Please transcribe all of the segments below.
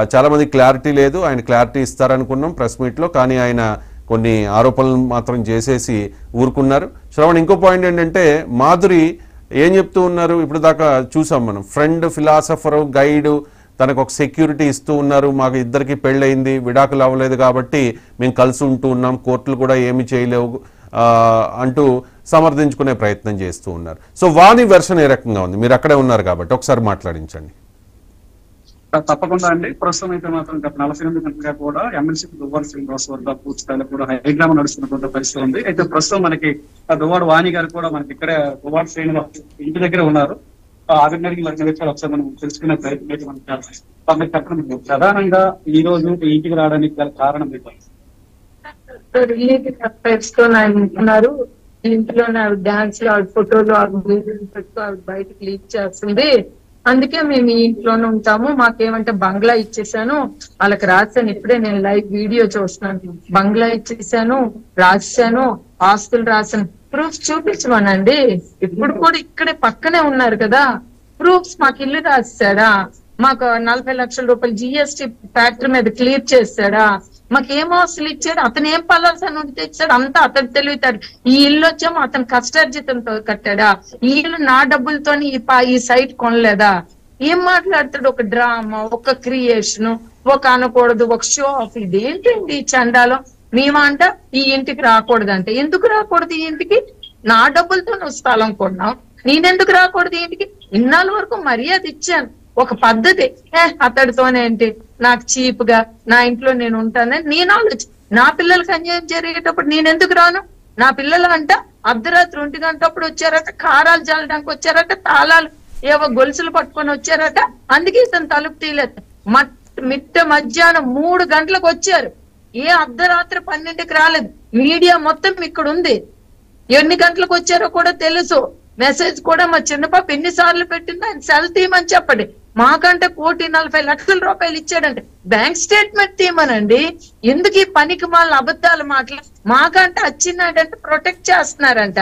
చాలా మంది క్లారిటీ లేదు. ఆయన క్లారిటీ ఇస్తారనుకున్నాం ప్రెస్ మీట్లో, కానీ ఆయన కొన్ని ఆరోపణలు మాత్రం చేసేసి ఊరుకున్నారు. శ్రవణ్, ఇంకో పాయింట్ ఏంటంటే మాధురి ఏం చెప్తూ ఉన్నారు, ఇప్పుడు దాకా చూసాం మనం, ఫ్రెండ్, ఫిలాసఫరు, గైడు, తనకు ఒక సెక్యూరిటీ ఇస్తూ ఉన్నారు. మాకు ఇద్దరికి పెళ్ళయింది, విడాకులు అవ్వలేదు కాబట్టి మేము కలిసి ఉంటూ ఉన్నాం, కోర్టులు కూడా ఏమి చేయలేవు అంటూ సమర్థించుకునే ప్రయత్నం చేస్తూ ఉన్నారు. సో వాని వెర్షన్ ఏ రకంగా ఉంది? మీరు అక్కడే ఉన్నారు కాబట్టి ఒకసారి మాట్లాడించండి. తప్పకుండా అండి. ప్రస్తుతం అయితే మాత్రం గత 48 గంటలుగా కూడా ఎమ్మెల్సీ దువ్వాడ శ్రీనివాస్ వద్ద పూర్తి స్థాయిలో కూడా హైడ్రామా నడుస్తున్నటువంటి పరిస్థితి ఉంది. అయితే ప్రస్తుతం మనకి దువ్వాడ వాణి గారు కూడా మనకి ఇక్కడే దువ్వాడ శ్రీనివాస్ ఇంటి దగ్గర ఉన్నారు. అభినడికి మరిన్ని విషయాలు ఒకసారి మనం తెలుసుకునే ప్రయత్నం అయితే మనం చేస్తాం. చెప్పడం ప్రధానంగా ఈ రోజు ఇంటికి రావడానికి గల కారణం ఉన్నారు. ఇంట్లో డాన్స్ లో ఫోటోలు ఆవిడ బయటకు లీక్ చేస్తుంది. అందుకే మేము ఈ ఇంట్లోనే ఉంటాము. మాకేమంటే బంగ్లా ఇచ్చేసాను, వాళ్ళకి రాశాను. ఇప్పుడే నేను లైవ్ వీడియో చూస్తున్నాను. బంగ్లా ఇచ్చేసాను, రాశాను, ఆస్తులు రాశాను. ప్రూఫ్స్ చూపించమనండి. ఇప్పుడు కూడా ఇక్కడే పక్కనే ఉన్నారు కదా, ప్రూఫ్స్. మాకు ఇల్లు రాశాడా, మాకు 40 లక్షల రూపాయలు GST ఫ్యాక్టరీ మీద క్లియర్ చేశాడా, మాకేం ఆస్తులు ఇచ్చాడు, అతను ఏం పలాల్సిన ఉండి తెచ్చాడు, అంతా అతను తెలివితాడు. ఈ ఇల్లు వచ్చాము అతను కష్టార్జితంతో కట్టాడా, ఈ ఇల్లు నా డబ్బులతో ఈ సైట్ కొనలేదా, ఏం మాట్లాడతాడు? ఒక డ్రామా, ఒక క్రియేషన్, ఒక అనకూడదు, ఒక షో ఆఫ్. ఇది ఏంటండి చండాలం? మేమంట ఈ ఇంటికి రాకూడదంటే, ఎందుకు రాకూడదు ఈ ఇంటికి? నా డబ్బులతో నువ్వు స్థలం కొన్నావు, నేనెందుకు రాకూడదు ఈ ఇంటికి? ఇన్నాళ్ళ వరకు మర్యాద ఇచ్చాను, ఒక పద్ధతి. అతడితోనేంటి, నాకు చీప్ గా నా ఇంట్లో నేను ఉంటానని నేను ఆలోచన. నా పిల్లలకి అన్యాయం జరిగేటప్పుడు నేనెందుకు రాను? నా పిల్లలు అంట అర్ధరాత్రి 1 గంటప్పుడు వచ్చారట, కారాలు చల్లడానికి వచ్చారట, తాళాలు ఏవో గొలుసులు పట్టుకొని వచ్చారట. అందుకే ఇతను తలుపు తీయలేదు. మిట్ట మధ్యాహ్నం 3 గంటలకు వచ్చారు. ఏ అర్ధరాత్రి 12కి రాలేదు. మీడియా మొత్తం ఇక్కడ ఉంది. ఎన్ని గంటలకు వచ్చారో కూడా తెలుసు. మెసేజ్ కూడా మా చిన్నపాప ఎన్నిసార్లు పెట్టిందో ఆయన సెల్ తీయమని చెప్పండి. మాకంటే 1,40,00,000 ఇచ్చాడంటే బ్యాంక్ స్టేట్మెంట్ తీయమనండి. ఎందుకు ఈ పనికి మాల అబద్ధాలు మాటలు? మాకంటే వచ్చినాడంటే ప్రొటెక్ట్ చేస్తున్నారంట.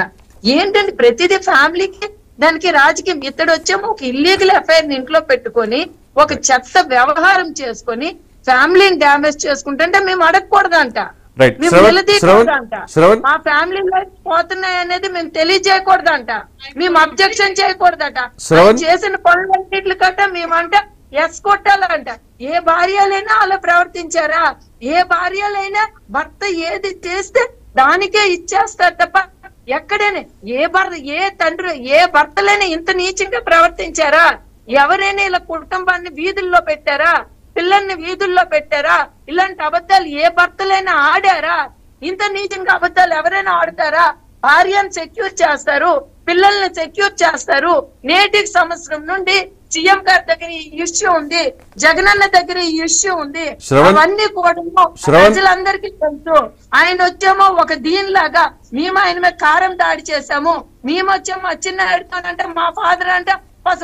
ఏంటంటే ప్రతిదీ ఫ్యామిలీకి దానికి రాజకీయం. ఇతడు వచ్చేమో ఒక ఇల్లీగల్ ఎఫ్ఐఆర్ ఇంట్లో పెట్టుకొని ఒక చెత్త వ్యవహారం చేసుకొని ఫ్యామిలీని డ్యామేజ్ చేసుకుంటుంటే మేము అడగకూడదంట, మేము నిలదీయకూడదంట. మా ఫ్యామిలీ లైఫ్ పోతున్నాయి అనేది మేము తెలియజేయకూడదంట, మేము అబ్జెక్షన్ చేయకూడదట. చేసిన పనులన్నింటి కట్ట మేమంట ఎస్ కొట్టాలంట. ఏ భార్యలైనా అలా ప్రవర్తించారా? ఏ భార్యలైనా భర్త ఏది చేస్తే దానికే ఇచ్చేస్తారు తప్ప ఎక్కడైనా ఏ తండ్రి ఏ భర్తలైనా ఇంత నీచంగా ప్రవర్తించారా? ఎవరైనా ఇలా కుటుంబాన్ని వీధుల్లో పెట్టారా? పిల్లల్ని వీధుల్లో పెట్టారా? ఇలాంటి అబద్ధాలు ఏ భర్తలైనా ఆడారా? ఇంత నీచంగా అబద్ధాలు ఎవరైనా ఆడతారా? భార్యను సెక్యూర్ చేస్తారు, పిల్లల్ని సెక్యూర్ చేస్తారు. నేటికి సంవత్సరం నుండి సీఎం గారి దగ్గర ఈ ఇష్యూ ఉంది, జగనన్న దగ్గర ఈ ఇష్యూ ఉంది. అవన్నీ కూడా ప్రజలందరికీ తెలుసు. ఆయన వచ్చేమో ఒక దీనిలాగా మేము ఆయన మీద కారం దాడి చేశాము, మేము వచ్చేమో చిన్న మా ఫాదర్ అంటే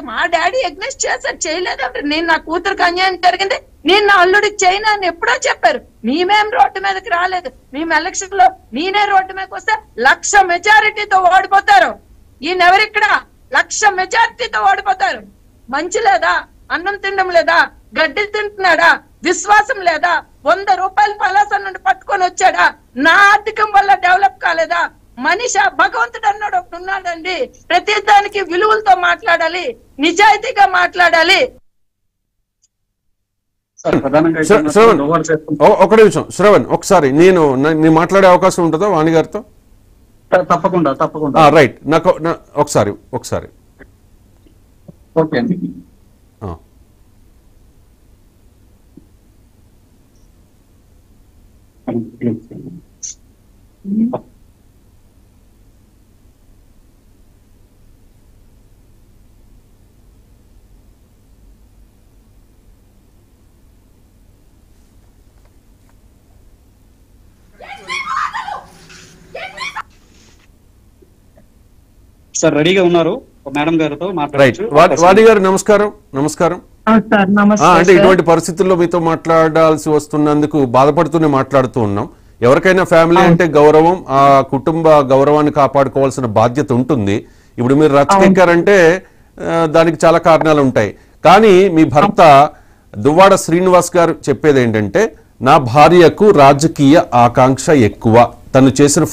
మా డాడీ ఎగ్నెస్ట్ చేశారు, చేయలేదంటే నేను నా కూతురికి అన్యాయం జరిగింది, నేను నా అల్లుడికి చేయను అని ఎప్పుడో చెప్పారు. మేమేం రోడ్డు మీదకి రాలేదు. మేము ఎలక్షన్ లో నేనే రోడ్డు మీదకి వస్తే 1,00,000 మెజారిటీతో ఓడిపోతారు. ఈయనెవరిక్కడ 1,00,000 మెజారిటీతో ఓడిపోతారు. మంచి లేదా? అన్నం తినడం లేదా? గడ్డి తింటున్నాడా? విశ్వాసం లేదా? 100 రూపాయలు పలాస నుండి పట్టుకొని వచ్చాడా? నా ఆర్థికం వల్ల డెవలప్ కాలేదా? మనిషి భగవంతుడు అన్నాడు ఒకటి ఉన్నాడండి. ప్రతి దానికి విలువలతో మాట్లాడాలి, నిజాయితీగా మాట్లాడాలి. ఒక నిమిషం శ్రవణ్, ఒకసారి నేను మాట్లాడే అవకాశం ఉంటుందా వాణి గారితో? తప్పకుండా తప్పకుండా. రైట్, నాకు ఒకసారి ఓకే అండి. సార్ రెడీగా ఉన్నారు మేడం గారితో మాట్లాడచ్చు. వాణి గారు నమస్కారం. నమస్కారం. అంటే ఇటువంటి పరిస్థితుల్లో మీతో మాట్లాడాల్సి వస్తున్నందుకు బాధపడుతూనే మాట్లాడుతూ ఉన్నాం. ఎవరికైనా ఫ్యామిలీ అంటే గౌరవం, ఆ కుటుంబ గౌరవాన్ని కాపాడుకోవాల్సిన బాధ్యత ఉంటుంది. ఇప్పుడు మీరు రచ్చకెక్కారంటే దానికి చాలా కారణాలు ఉంటాయి. కానీ మీ భర్త దువ్వాడ శ్రీనివాస్ గారు చెప్పేది ఏంటంటే, నా భార్యకు రాజకీయ ఆకాంక్ష ఎక్కువ, తను చేసిన